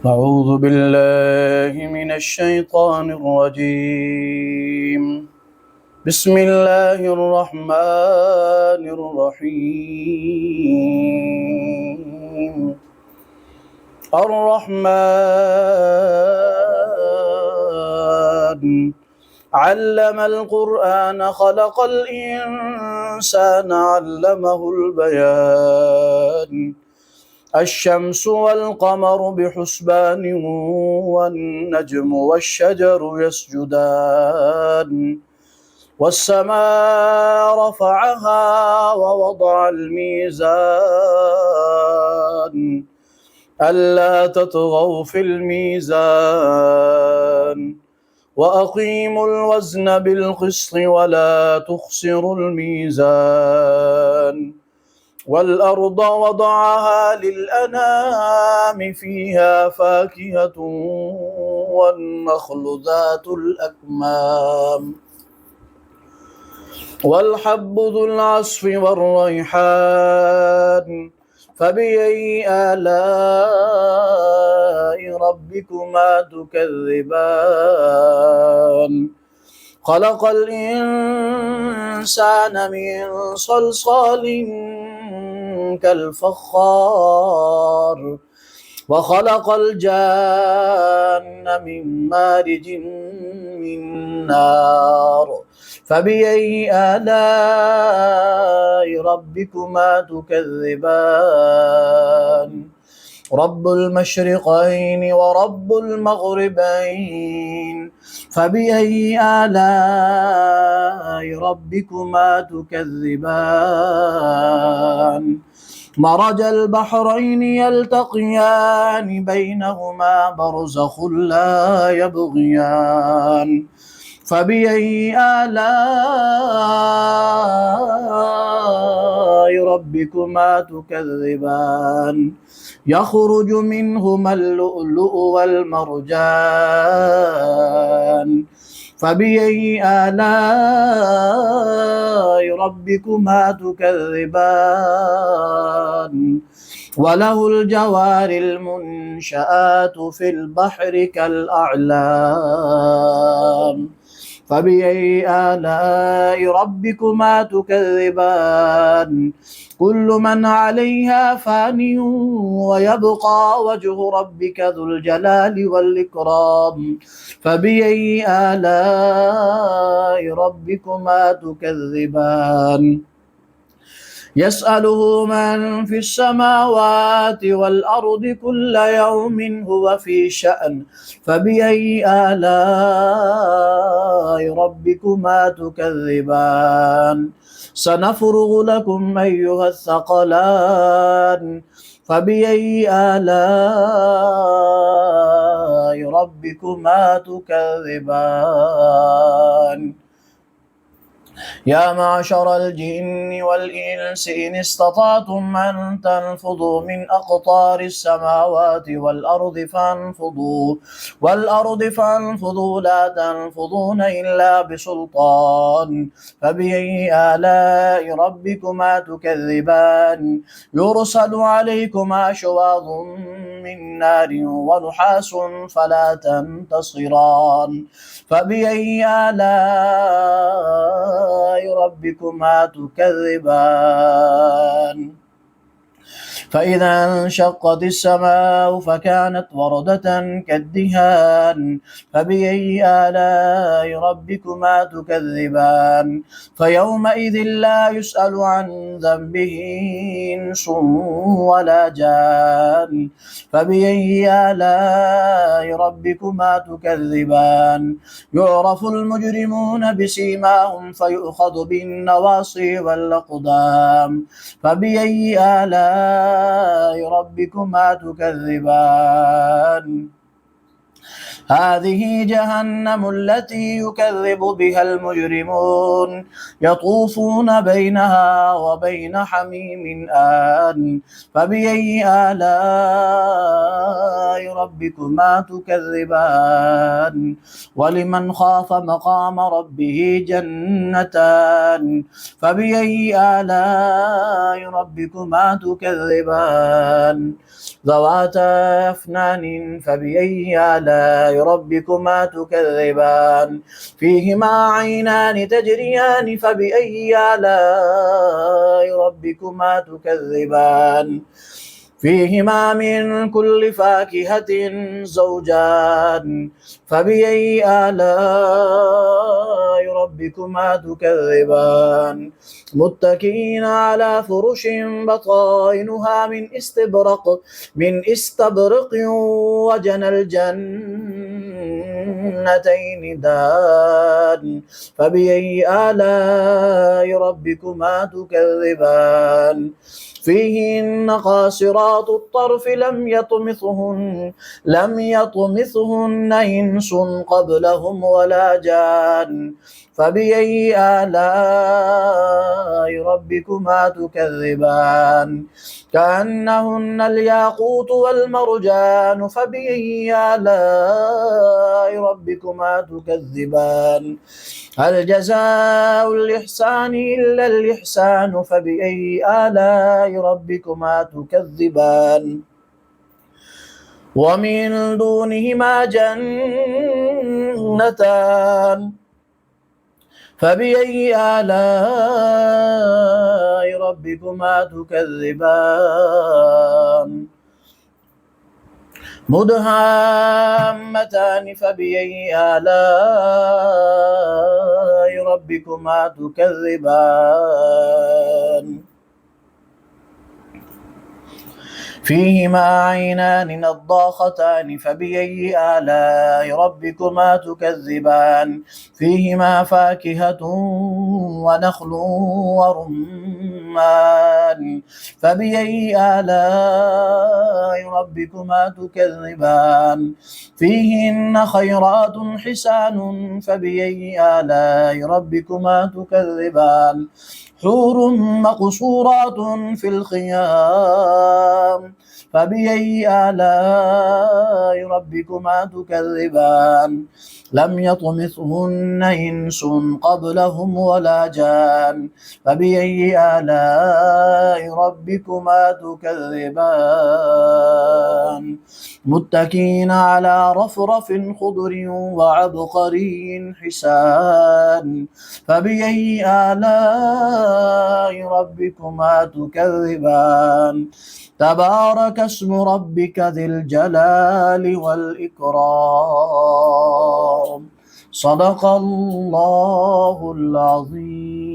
أعوذ بالله من الشيطان الرجيم. بسم الله الرحمن الرحيم. الرحمن علم القرآن خلق الإنسان علمه البيان. الشمس والقمر بحسبان والنجم والشجر يسجدان والسماء رفعها ووضع الميزان ألا تطغوا في الميزان وأقيموا الوزن بالقسط ولا تخسروا الميزان والأرض وضعها للأنام فيها فاكهة والنخل ذات الأكمام والحب ذو العصف والريحان فبأي آلاء ربكما تكذبان خلق الإنسان من صلصال كالفخار وخلق الجان من مارج من نار فبأي آلاء ربكما تكذبان رب المشرقين ورب المغربين فبأي آلاء ربكما تكذبان مرج البحرين يلتقيان بينهما برزخ لا يبغيان فبأي آلاء ربكما تكذبان يخرج منهما اللؤلؤ والمرجان فبأي آلاء ربكما تكذبان وله الجوار المنشآت في البحر كالأعلام فبأي آلاء ربكما تكذبان كل من عليها فان ويبقى وجه ربك ذو الجلال والإكرام فبأي آلاء ربكما تكذبان يسأله من في السماوات والأرض كل يوم هو في شأن فبأي آلاء ربكما تكذبان سنفرغ لكم أيها الثقلان فبأي آلاء ربكما تكذبان يا معشر الجن والإنس إن استطعتم أن تنفذوا من أقطار السماوات والأرض فانفذوا لا تنفذون إلا بسلطان فبأي آلاء ربكما تكذبان يرسل عليكما شواظ من نار ونحاس فلا تنتصران فبأي آلاء ربكما تكذبان فإذا انشقت السماء فكانت وردة كالدهان فبأي آلاء ربكما تكذبان فيومئذ لا يسأل عن ذنبه إنس ولا جان فبأي آلاء ربكما تكذبان يعرف المجرمون بسيماهم فيؤخذ بالنواصي والأقدام فبأي آلاء ربكما تكذبان هذه جهنم التي يكذب بها المجرمون يطوفون بينها وبين حميم آن فبأي آلاء ربكما تكذبان ولمن خاف مقام ربه جنتان فبأي آلاء ربكما تكذبان ذواتا أفنان فبأي آلاء ربكما تكذبان فيهما عينان تجريان فبأي آلاء ربكما تكذبان فيهما من كل فاكهة زوجان فبأي آلاء ربكما تكذبان متكئين على فرش بطائنها من استبرق وجنى الجنتين دان فبأي آلاء ربكما تكذبان فيهن قاصرات الطرف لم يطمثهن إنس قبلهم ولا جان فبأي آلاء ربكما تكذبان كأنهن الياقوت والمرجان فبأي آلاء ربكما تكذبان هل جزاء الإحسان إلا الإحسان فبأي آلاء ربكما تكذبان ومن دونهما جنتان فبأي آلاء ربكما تكذبان مدهامتان فبأي آلاء ربكما تكذبان فيهما عينان نضاختان فبأي آلاء ربكما تكذبان فيهما فاكهة ونخل ورمان فبأي آلاء ربكما تكذبان فيهن خيرات حسان فبأي آلاء ربكما تكذبان حور مقصورات في الخيام فبأي آلاء ربكما تكذبان لم يطمثهن إنس قبلهم ولا جان فبأي آلاء ربكما تكذبان متكئين على رفرف خضر وعبقري حسان فبأي آلاء ربكما تكذبان تبارك اسم ربك ذي الجلال والإكرام صدق الله العظيم.